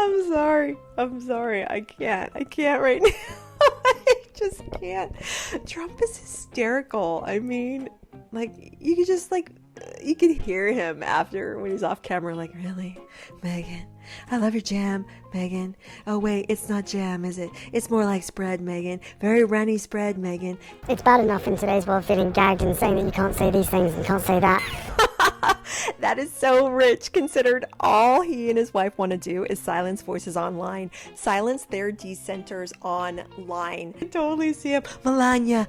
I'm sorry. I'm sorry. I can't. I can't right now. I just can't. Trump is hysterical. I mean, like, you could just, like, you can hear him after when he's off camera, like, really, Megan? I love your jam, Megan. Oh, wait, it's not jam, is it? It's more like spread, Megan. Very runny spread, Megan. It's bad enough in today's world feeling gagged and saying that you can't say these things and can't say that. That is so rich, considered all he and his wife want to do is silence voices online. Silence their dissenters online. I totally see him. Melania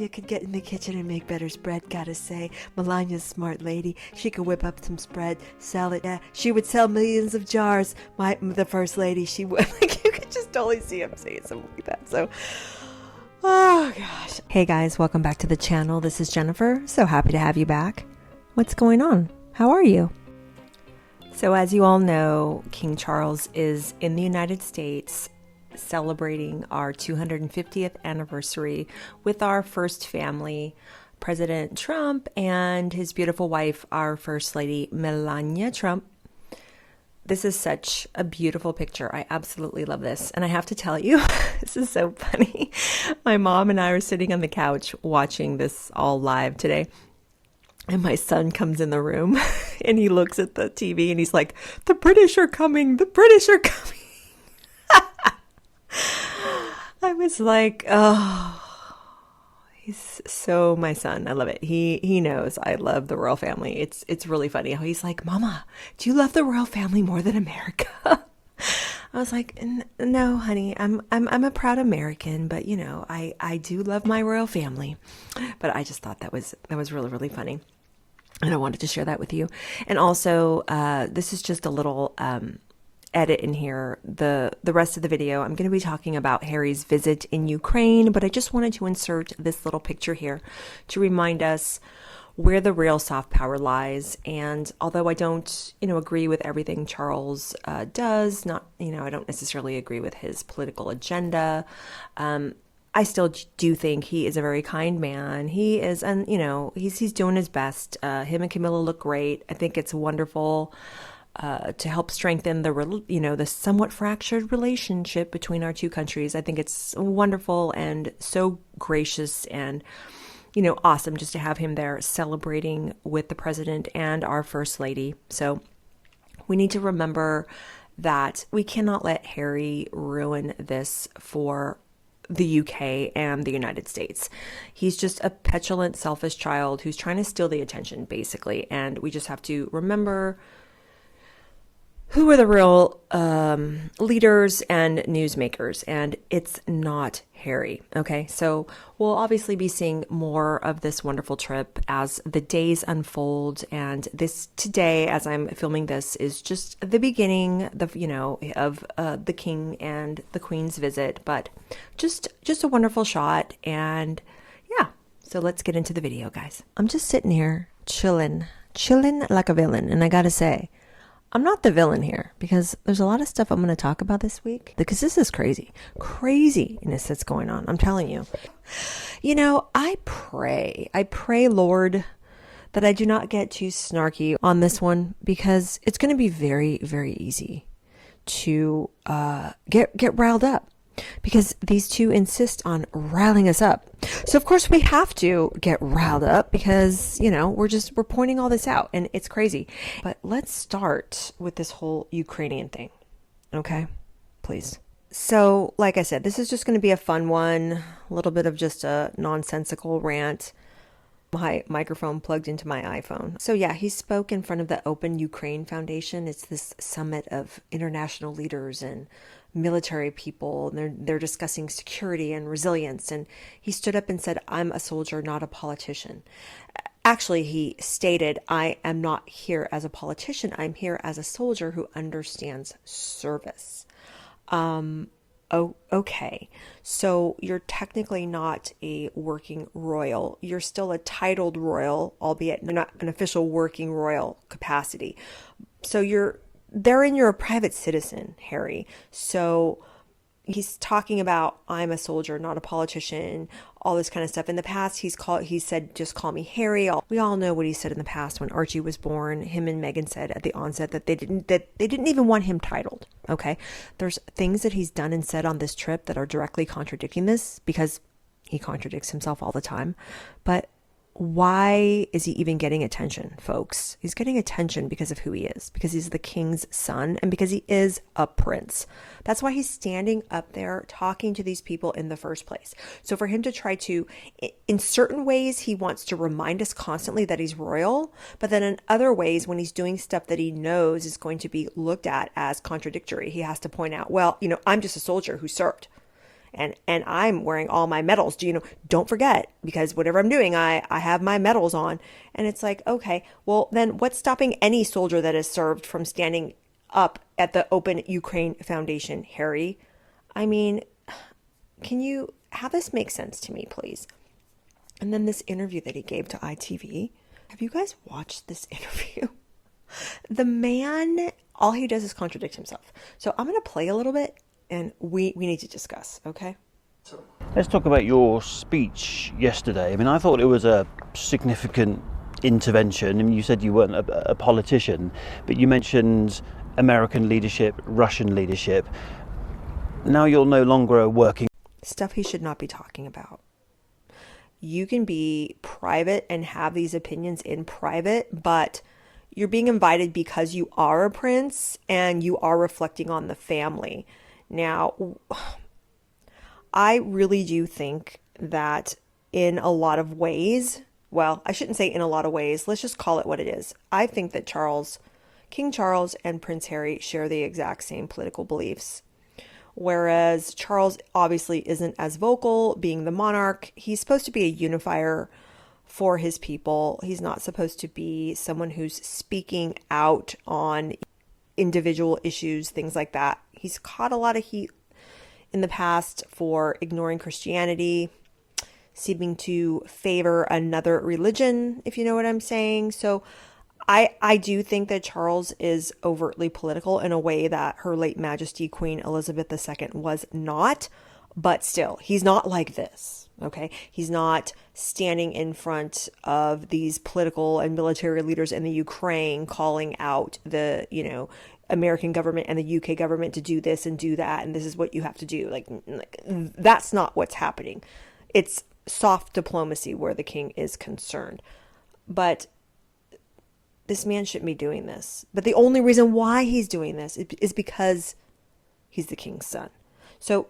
could get in the kitchen and make better spread, gotta say. Melania's a smart lady. She could whip up some spread, sell it. Yeah, she would sell millions of jars. The first lady, she would. Like, you could just totally see him saying something like that. So, oh gosh. Hey guys, welcome back to the channel. This is Jennifer. So happy to have you back. What's going on? How are you? So as you all know, King Charles is in the United States celebrating our 250th anniversary with our first family, President Trump and his beautiful wife, our First Lady, Melania Trump. This is such a beautiful picture. I absolutely love this. And I have to tell you, this is so funny. My mom and I are sitting on the couch watching this all live today. And my son comes in the room and he looks at the TV and he's like, the British are coming, the British are coming. I was like, oh, he's so my son. I love it. He knows I love the royal family. It's really funny how he's like, Mama, do you love the royal family more than America? I was like, no, honey, I'm a proud American, but you know, I do love my royal family. But I just thought that was really, really funny. And I wanted to share that with you. And also, this is just a little edit in here. The rest of the video, I'm going to be talking about Harry's visit in Ukraine, but I just wanted to insert this little picture here to remind us where the real soft power lies. And although I don't, agree with everything Charles does, I don't necessarily agree with his political agenda. I still do think he is a very kind man. He is, and he's doing his best. Him and Camilla look great. I think it's wonderful to help strengthen the somewhat fractured relationship between our two countries. I think it's wonderful and so gracious and awesome just to have him there celebrating with the president and our first lady. So we need to remember that we cannot let Harry ruin this for the UK and the United States. He's just a petulant, selfish child who's trying to steal the attention, basically. And we just have to remember who are the real leaders and newsmakers, and it's not Harry. Okay, so we'll obviously be seeing more of this wonderful trip as the days unfold, and this today, as I'm filming this, is just the beginning, of the king and the queen's visit, but just a wonderful shot, and yeah. So let's get into the video, guys. I'm just sitting here chilling like a villain, and I gotta say, I'm not the villain here because there's a lot of stuff I'm going to talk about this week because this is craziness that's going on. I'm telling you, I pray, Lord, that I do not get too snarky on this one because it's going to be very, very easy to get riled up because these two insist on riling us up. So of course we have to get riled up because, we're pointing all this out and it's crazy. But let's start with this whole Ukrainian thing. Okay, please. So like I said, this is just going to be a fun one, a little bit of just a nonsensical rant. My microphone plugged into my iPhone. So yeah, he spoke in front of the Open Ukraine Foundation. It's this summit of international leaders and military people, and they're discussing security and resilience. And he stood up and said, I'm a soldier, not a politician. Actually, he stated, I am not here as a politician. I'm here as a soldier who understands service. Oh, okay. So you're technically not a working royal. You're still a titled royal, albeit not an official working royal capacity. So you're a private citizen, Harry. So he's talking about, I'm a soldier, not a politician, all this kind of stuff. In the past, he said, just call me Harry. We all know what he said in the past when Archie was born. Him and Meghan said at the onset that they didn't even want him titled. Okay. There's things that he's done and said on this trip that are directly contradicting this because he contradicts himself all the time. But why is he even getting attention, folks? He's getting attention because of who he is, because he's the king's son, and because he is a prince. That's why he's standing up there talking to these people in the first place. So for him to try to, in certain ways, he wants to remind us constantly that he's royal, but then in other ways, when he's doing stuff that he knows is going to be looked at as contradictory, he has to point out, well, I'm just a soldier who served. And I'm wearing all my medals. Don't forget, because whatever I'm doing, I have my medals on. And it's like, okay, well, then what's stopping any soldier that has served from standing up at the Open Ukraine Foundation, Harry? I mean, can you have this make sense to me, please? And then this interview that he gave to ITV. Have you guys watched this interview? The man, all he does is contradict himself. So I'm going to play a little bit. And we need to discuss, okay? Let's talk about your speech yesterday. I mean, I thought it was a significant intervention. I mean, you said you weren't a politician, but you mentioned American leadership, Russian leadership. Now you're no longer a working... Stuff he should not be talking about. You can be private and have these opinions in private, but you're being invited because you are a prince and you are reflecting on the family. Now, I really do think that in a lot of ways, well, I shouldn't say in a lot of ways, let's just call it what it is. I think that King Charles and Prince Harry share the exact same political beliefs. Whereas Charles obviously isn't as vocal, being the monarch. He's supposed to be a unifier for his people. He's not supposed to be someone who's speaking out on individual issues, things like that. He's caught a lot of heat in the past for ignoring Christianity, seeming to favor another religion, if you know what I'm saying. So I do think that Charles is overtly political in a way that Her late Majesty Queen Elizabeth II was not. But still, he's not like this, okay? He's not standing in front of these political and military leaders in the Ukraine calling out the, American government and the UK government to do this and do that, and this is what you have to do. Like that's not what's happening. It's soft diplomacy where the king is concerned. But this man shouldn't be doing this. But the only reason why he's doing this is because he's the king's son. So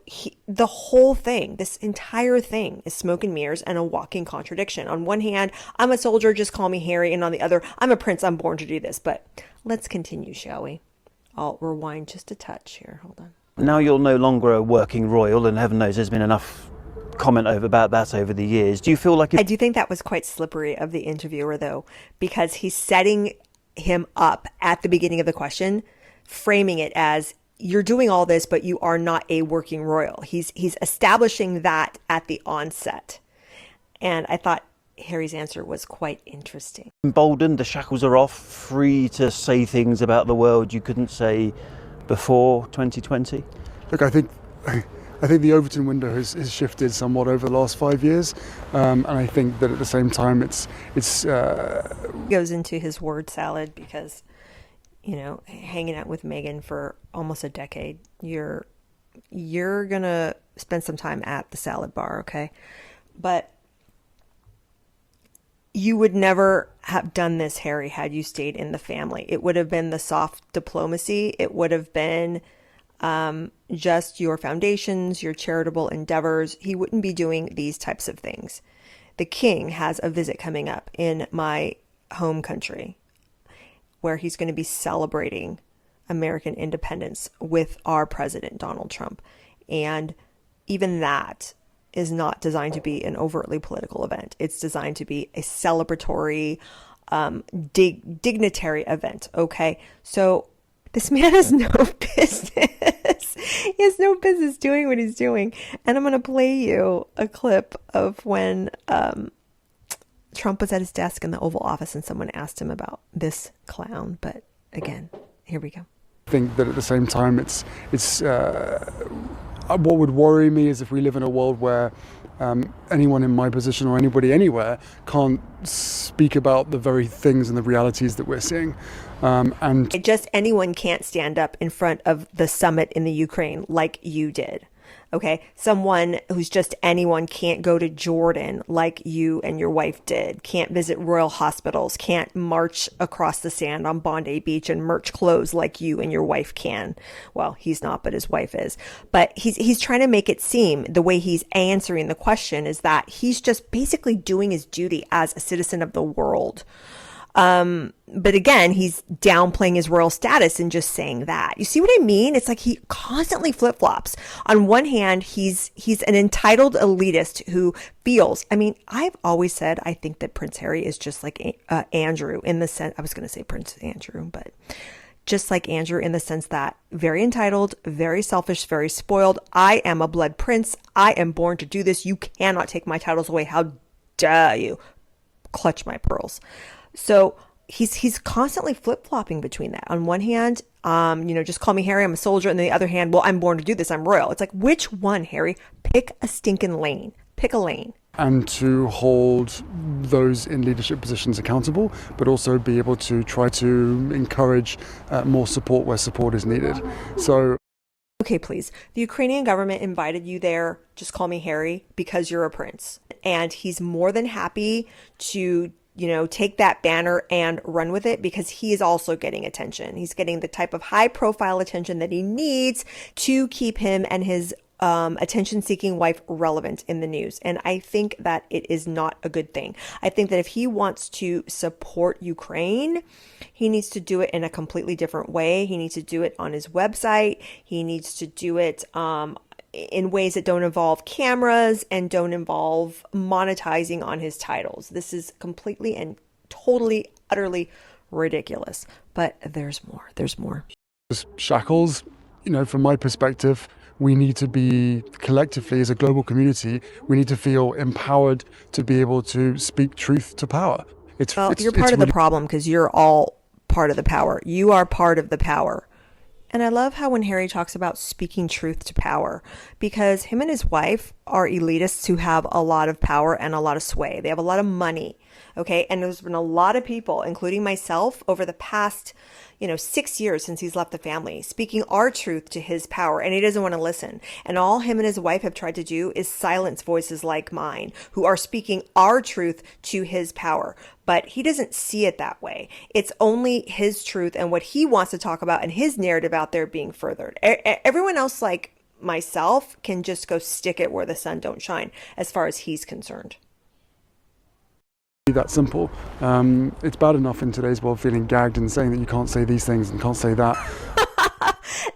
the whole thing, this entire thing is smoke and mirrors and a walking contradiction. On one hand, I'm a soldier, just call me Harry. And on the other, I'm a prince, I'm born to do this. But let's continue, shall we? I'll rewind just a touch here. Hold on. Now you're no longer a working royal, and heaven knows there's been enough comment about that over the years. Do you feel like... I do think that was quite slippery of the interviewer, though, because he's setting him up at the beginning of the question, framing it as... you're doing all this, but you are not a working royal. He's establishing that at the onset. And I thought Harry's answer was quite interesting. Emboldened, the shackles are off, free to say things about the world you couldn't say before 2020? Look, I think the Overton window has shifted somewhat over the last 5 years. And I think that at the same time it's goes into his word salad because... hanging out with Meghan for almost a decade, you're gonna spend some time at the salad bar, okay? But you would never have done this, Harry, had you stayed in the family. It would have been the soft diplomacy. It would have been just your foundations, your charitable endeavors. He wouldn't be doing these types of things. The king has a visit coming up in my home country, where he's going to be celebrating American independence with our president, Donald Trump. And even that is not designed to be an overtly political event. It's designed to be a celebratory, dignitary event, okay? So this man has no business. He has no business doing what he's doing. And I'm going to play you a clip of when... Trump was at his desk in the Oval Office and someone asked him about this clown. But again, here we go. I think that at the same time, it's what would worry me is if we live in a world where anyone in my position or anybody anywhere can't speak about the very things and the realities that we're seeing. And Just anyone can't stand up in front of the summit in the Ukraine like you did. Okay. Someone who's just anyone can't go to Jordan like you and your wife did, can't visit royal hospitals, can't march across the sand on Bondi Beach and merch clothes like you and your wife can. Well, he's not, but his wife is. But he's trying to make it seem the way he's answering the question is that he's just basically doing his duty as a citizen of the world. But again, he's downplaying his royal status and just saying that. You see what I mean? It's like he constantly flip-flops. On one hand, he's an entitled elitist who feels, I mean, I've always said I think that Prince Harry is just like Andrew in the sense, I was going to say Prince Andrew, but just like Andrew in the sense that very entitled, very selfish, very spoiled. I am a blood prince. I am born to do this. You cannot take my titles away. How dare you? Clutch my pearls. So he's constantly flip-flopping between that. On one hand, just call me Harry, I'm a soldier. And on the other hand, well, I'm born to do this, I'm royal. It's like, which one, Harry? Pick a stinking lane. Pick a lane. and to hold those in leadership positions accountable, but also be able to try to encourage more support where support is needed. So okay, please. The Ukrainian government invited you there, just call me Harry, because you're a prince. And he's more than happy to, take that banner and run with it because he is also getting attention. He's getting the type of high profile attention that he needs to keep him and his attention-seeking wife relevant in the news. And I think that it is not a good thing. I think that if he wants to support Ukraine, he needs to do it in a completely different way. He needs to do it on his website. He needs to do it in ways that don't involve cameras and don't involve monetizing on his titles. This is completely and totally, utterly ridiculous. But there's more. There's more. shackles, from my perspective, we need to be collectively as a global community, we need to feel empowered to be able to speak truth to power. You're part of the problem because you're all part of the power. You are part of the power. And I love how when Harry talks about speaking truth to power, because him and his wife are elitists who have a lot of power and a lot of sway. They have a lot of money. Okay. And there's been a lot of people, including myself, over the past, 6 years since he's left the family, speaking our truth to his power, and he doesn't want to listen. And all him and his wife have tried to do is silence voices like mine who are speaking our truth to his power. But he doesn't see it that way. It's only his truth and what he wants to talk about and his narrative out there being furthered. Everyone else, like myself, can just go stick it where the sun don't shine as far as he's concerned. That simple. It's bad enough in today's world feeling gagged and saying that you can't say these things and can't say that.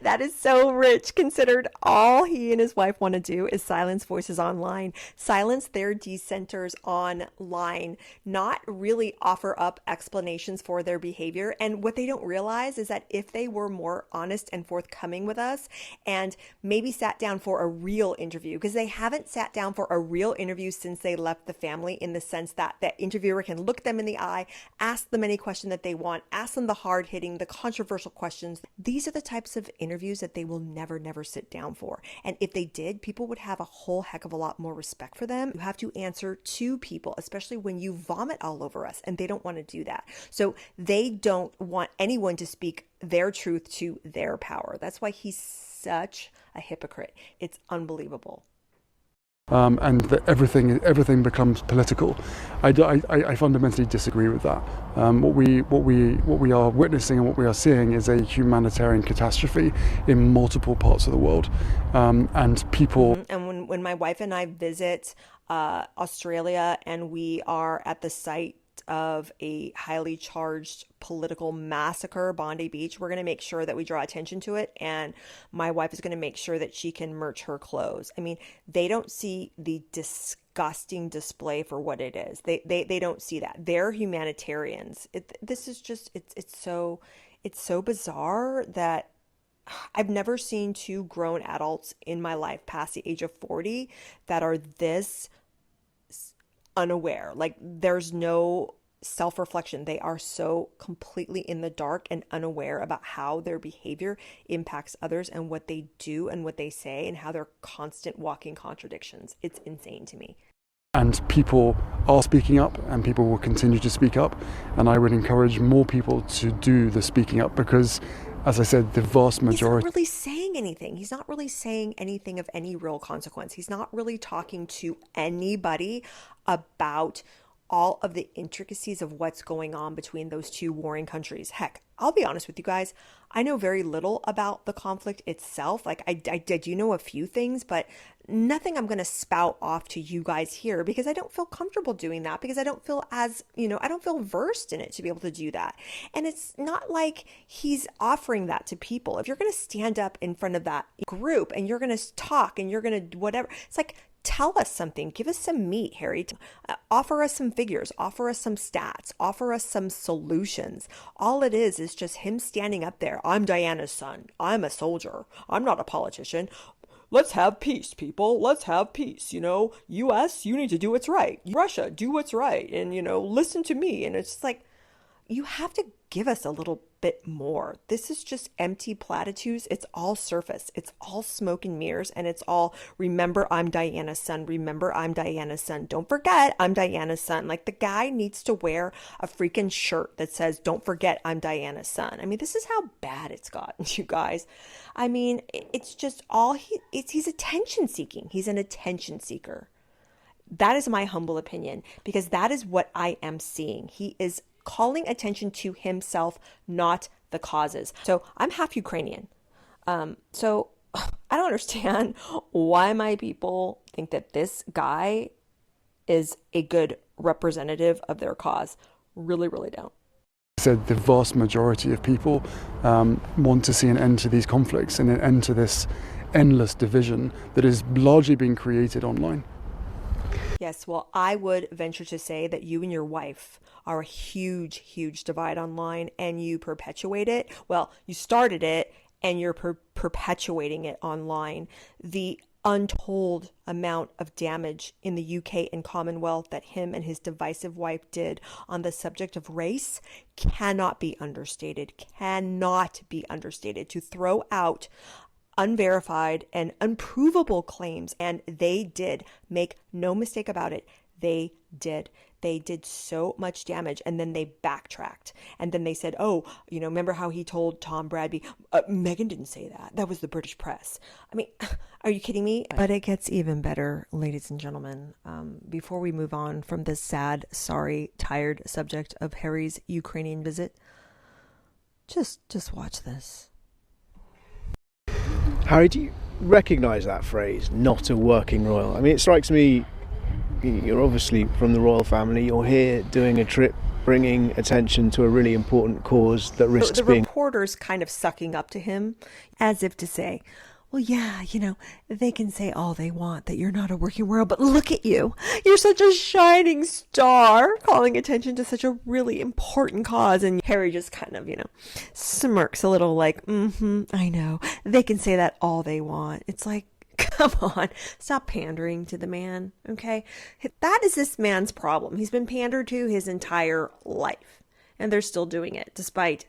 That is so rich, considered all he and his wife want to do is silence voices online, silence their dissenters online, not really offer up explanations for their behavior. And what they don't realize is that if they were more honest and forthcoming with us and maybe sat down for a real interview, because they haven't sat down for a real interview since they left the family, in the sense that that interviewer can look them in the eye, ask them any question that they want, ask them the hard-hitting, the controversial questions. These are the types of interviews that they will never sit down for. And if they did, people would have a whole heck of a lot more respect for them. You have to answer to people, especially when you vomit all over us, and they don't want to do that. So they don't want anyone to speak their truth to their power. That's why he's such a hypocrite. It's unbelievable. And that everything becomes political. I fundamentally disagree with that. What we are witnessing and what we are seeing is a humanitarian catastrophe in multiple parts of the world, and people. And when my wife and I visit Australia and we are at the site of a highly charged political massacre, Bondi Beach, we're going to make sure that we draw attention to it. And my wife is going to make sure that she can merch her clothes. I mean, they don't see the disgusting display for what it is. They don't see that. They're humanitarians. It's so bizarre that I've never seen two grown adults in my life past the age of 40 that are this unaware. Like, there's no self-reflection. They are so completely in the dark and unaware about how their behavior impacts others and what they do and what they say and how they're constant walking contradictions. It's insane to me. And people are speaking up, and people will continue to speak up, and I would encourage more people to do the speaking up, because, as I said, the vast majority... He's not really saying anything. He's not really saying anything of any real consequence. He's not really talking to anybody about all of the intricacies of what's going on between those two warring countries. Heck, I'll be honest with you guys. I know very little about the conflict itself. Like I do know a few things, but nothing I'm going to spout off to you guys here, because I don't feel comfortable doing that, because I don't feel as, I don't feel versed in it to be able to do that. And it's not like he's offering that to people. If you're going to stand up in front of that group and you're going to talk and you're going to whatever, it's like, tell us something. Give us some meat, Harry. Offer us some figures. Offer us some stats. Offer us some solutions. All it is just him standing up there. I'm Diana's son. I'm a soldier. I'm not a politician. Let's have peace, people. Let's have peace. US, you need to do what's right. Russia, do what's right. And, listen to me. And it's like, you have to give us a little bit more. This is just empty platitudes. It's all surface. It's all smoke and mirrors. And it's all, remember, I'm Diana's son. Remember, I'm Diana's son. Don't forget, I'm Diana's son. Like, the guy needs to wear a freaking shirt that says, don't forget, I'm Diana's son. I mean, this is how bad it's gotten, you guys. I mean, it's just all, he's attention seeking. He's an attention seeker. That is my humble opinion, because that is what I am seeing. He is calling attention to himself, not the causes. So I'm half Ukrainian. So I don't understand why my people think that this guy is a good representative of their cause. Really, really don't. I said the vast majority of people want to see an end to these conflicts and an end to this endless division that is largely being created online. Yes, well, I would venture to say that you and your wife are a huge, huge divide online, and you perpetuate it. Well, you started it and you're perpetuating it online. The untold amount of damage in the UK and Commonwealth that him and his divisive wife did on the subject of race cannot be understated, to throw out unverified and unprovable claims. And they did. Make no mistake about it. They did. They did so much damage, and then they backtracked. And then they said, oh, remember how he told Tom Bradby, Meghan didn't say that. That was the British press. I mean, are you kidding me? But it gets even better, ladies and gentlemen. Before we move on from this sad, sorry, tired subject of Harry's Ukrainian visit, just watch this. Harry, do you recognise that phrase, not a working royal? I mean, it strikes me, you're obviously from the royal family, you're here doing a trip, bringing attention to a really important cause that risks being... The reporter's kind of sucking up to him, as if to say, well, yeah, they can say all they want that you're not a working royal, but look at you. You're such a shining star, calling attention to such a really important cause. And Harry just kind of, smirks a little like, I know. They can say that all they want. It's like, come on, stop pandering to the man, okay? That is this man's problem. He's been pandered to his entire life, and they're still doing it despite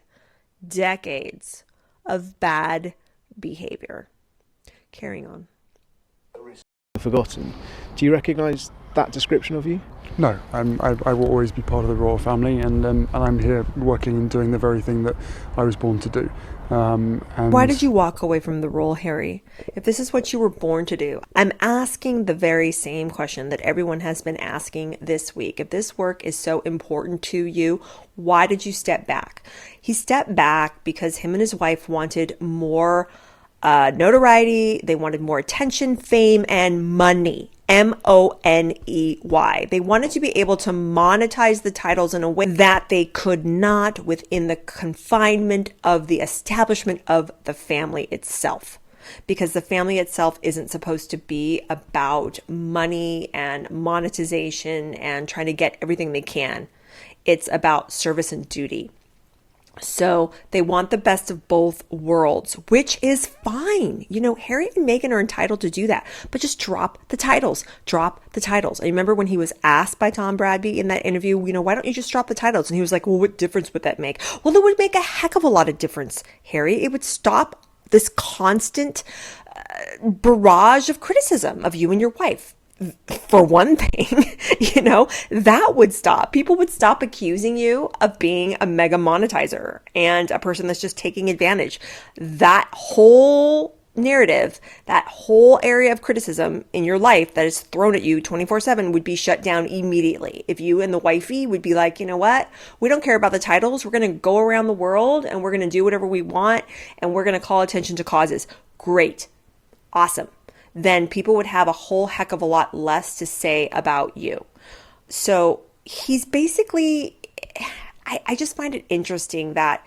decades of bad behavior. Carrying on. Forgotten. Do you recognise that description of you? No, I will always be part of the royal family, and I'm here working and doing the very thing that I was born to do. And why did you walk away from the role, Harry? If this is what you were born to do, I'm asking the very same question that everyone has been asking this week. If this work is so important to you, why did you step back? He stepped back because him and his wife wanted more notoriety. They wanted more attention, fame, and money. Money. They wanted to be able to monetize the titles in a way that they could not within the confinement of the establishment of the family itself. Because the family itself isn't supposed to be about money and monetization and trying to get everything they can. It's about service and duty. So they want the best of both worlds, which is fine. Harry and Meghan are entitled to do that, but just drop the titles. I remember when he was asked by Tom Bradby in that interview, why don't you just drop the titles? And he was like, well, what difference would that make? Well, it would make a heck of a lot of difference, Harry. It would stop this constant barrage of criticism of you and your wife. for one thing, that would stop. People would stop accusing you of being a mega monetizer and a person that's just taking advantage. That whole narrative, that whole area of criticism in your life that is thrown at you 24/7 would be shut down immediately. If you and the wifey would be like, you know what? We don't care about the titles. We're going to go around the world and we're going to do whatever we want and we're going to call attention to causes. Great. Awesome. Then people would have a whole heck of a lot less to say about you. So he's basically, I just find it interesting that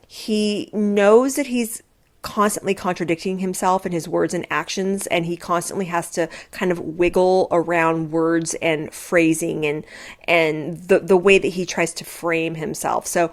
he knows that he's constantly contradicting himself in his words and actions, and he constantly has to kind of wiggle around words and phrasing and the way that he tries to frame himself. So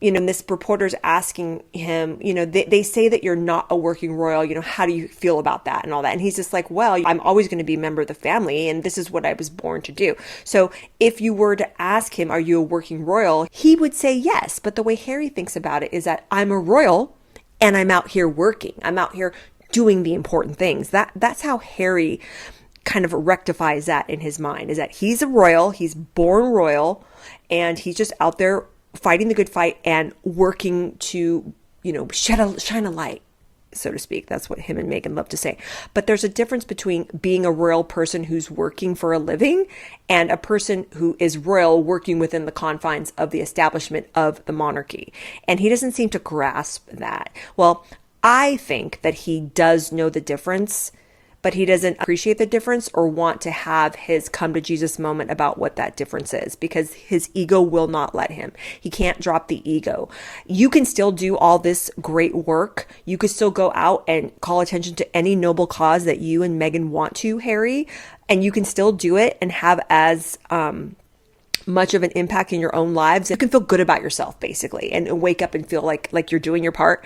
and this reporter's asking him, they say that you're not a working royal, how do you feel about that and all that? And he's just like, well, I'm always going to be a member of the family and this is what I was born to do. So if you were to ask him, are you a working royal? He would say yes. But the way Harry thinks about it is that I'm a royal and I'm out here working. I'm out here doing the important things. That's how Harry kind of rectifies that in his mind, is that he's a royal, he's born royal, and he's just out there fighting the good fight and working to, shine a light, so to speak. That's what him and Meghan love to say. But there's a difference between being a royal person who's working for a living and a person who is royal working within the confines of the establishment of the monarchy. And he doesn't seem to grasp that. Well, I think that he does know the difference, but he doesn't appreciate the difference or want to have his come to Jesus moment about what that difference is, because his ego will not let him. He can't drop the ego. You can still do all this great work. You could still go out and call attention to any noble cause that you and Meghan want to, Harry, and you can still do it and have as much of an impact in your own lives. You can feel good about yourself, basically, and wake up and feel like you're doing your part.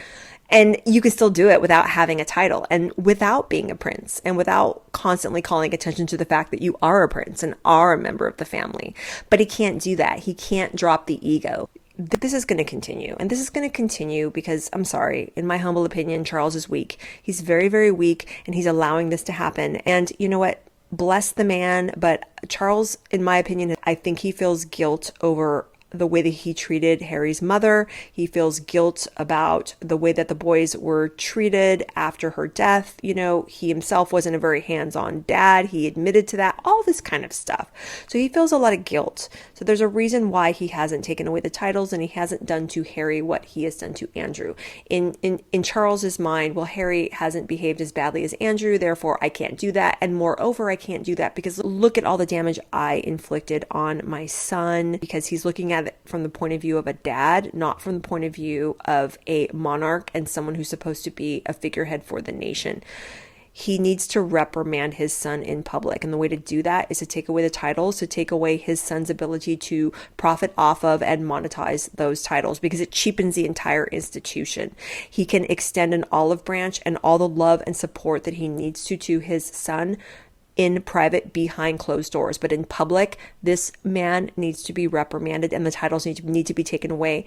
And you can still do it without having a title and without being a prince and without constantly calling attention to the fact that you are a prince and are a member of the family. But he can't do that. He can't drop the ego. This is going to continue. And this is going to continue because, I'm sorry, in my humble opinion, Charles is weak. He's very, very weak, and he's allowing this to happen. And you know what? Bless the man. But Charles, in my opinion, I think he feels guilt over the way that he treated Harry's mother. He feels guilt about the way that the boys were treated after her death. He himself wasn't a very hands-on dad. He admitted to that, all this kind of stuff. So he feels a lot of guilt. So there's a reason why he hasn't taken away the titles and he hasn't done to Harry what he has done to Andrew. In Charles's mind, well, Harry hasn't behaved as badly as Andrew, therefore I can't do that. And moreover, I can't do that because look at all the damage I inflicted on my son, because he's looking at it from the point of view of a dad, not from the point of view of a monarch and someone who's supposed to be a figurehead for the nation. He needs to reprimand his son in public. And the way to do that is to take away the titles, to take away his son's ability to profit off of and monetize those titles, because it cheapens the entire institution. He can extend an olive branch and all the love and support that he needs to his son in private behind closed doors. But in public, this man needs to be reprimanded and the titles need to be taken away.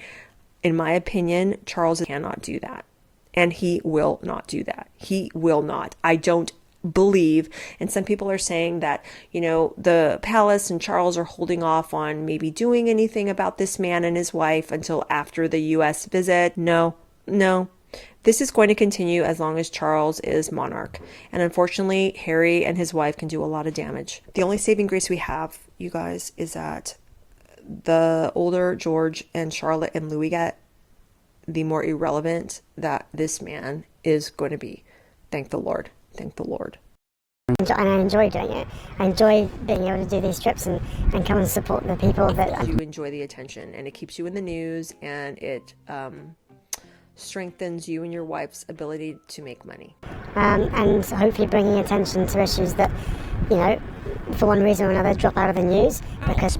In my opinion, Charles cannot do that. And he will not do that. He will not. I don't believe, and some people are saying that, the palace and Charles are holding off on maybe doing anything about this man and his wife until after the US visit. No. This is going to continue as long as Charles is monarch. And unfortunately, Harry and his wife can do a lot of damage. The only saving grace we have, you guys, is that the older George and Charlotte and Louis get, the more irrelevant that this man is going to be. Thank the Lord. Thank the Lord. And I enjoy doing it. I enjoy being able to do these trips and come and support the people that... You enjoy the attention, and it keeps you in the news, and it strengthens you and your wife's ability to make money. And hopefully bringing attention to issues that, for one reason or another, drop out of the news. Because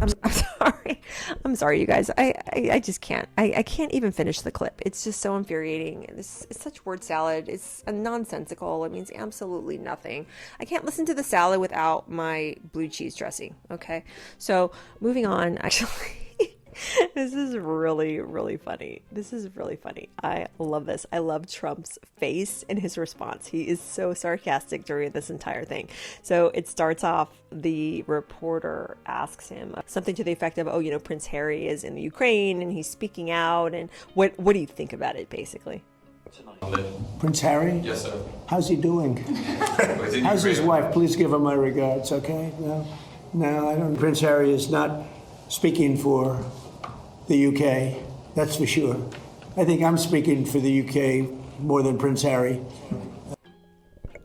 I'm sorry, you guys. I just can't. I can't even finish the clip. It's just so infuriating. It's such word salad. It's nonsensical. It means absolutely nothing. I can't listen to the salad without my blue cheese dressing. Okay, so moving on. Actually, This is really, really funny. This is really funny. I love this. I love Trump's face and his response. He is so sarcastic during this entire thing. So it starts off, the reporter asks him something to the effect of, oh, you know, Prince Harry is in the Ukraine and he's speaking out. And what do you think about it, basically? Prince Harry? Yes, sir. How's he doing? How's his wife? Please give her my regards, okay? No, I don't. Prince Harry is not speaking for the UK, that's for sure. I think I'm speaking for the UK more than Prince Harry.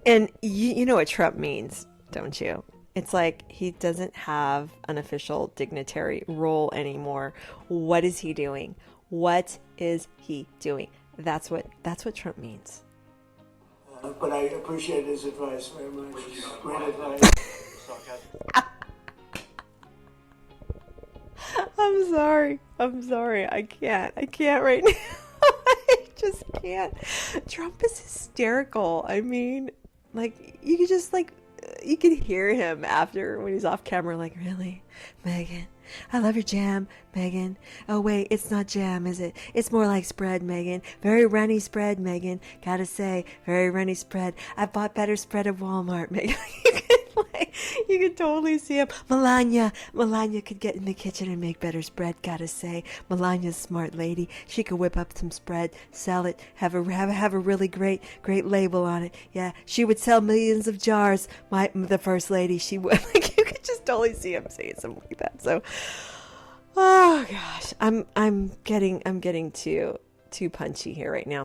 And you know what Trump means, don't you? It's like he doesn't have an official dignitary role anymore. What is he doing? What is he doing? That's what Trump means. But I appreciate his advice very much. Great advice. I'm sorry. I can't right now. I just can't. Trump is hysterical. I mean, like, you could just, like, you could hear him after when he's off camera, like, really, Meghan? I love your jam, Meghan. Oh, wait, it's not jam, is it? It's more like spread, Meghan. Very runny spread, Meghan. Gotta say, very runny spread. I bought better spread at Walmart, Meghan. You could totally see him. Melania could get in the kitchen and make better spread, gotta say. Melania's a smart lady. She could whip up some spread, sell it, have a really great label on it. Yeah, she would sell millions of jars. The first lady, she would. Like, you could just totally see him saying something like that. So, oh gosh, I'm getting too punchy here right now.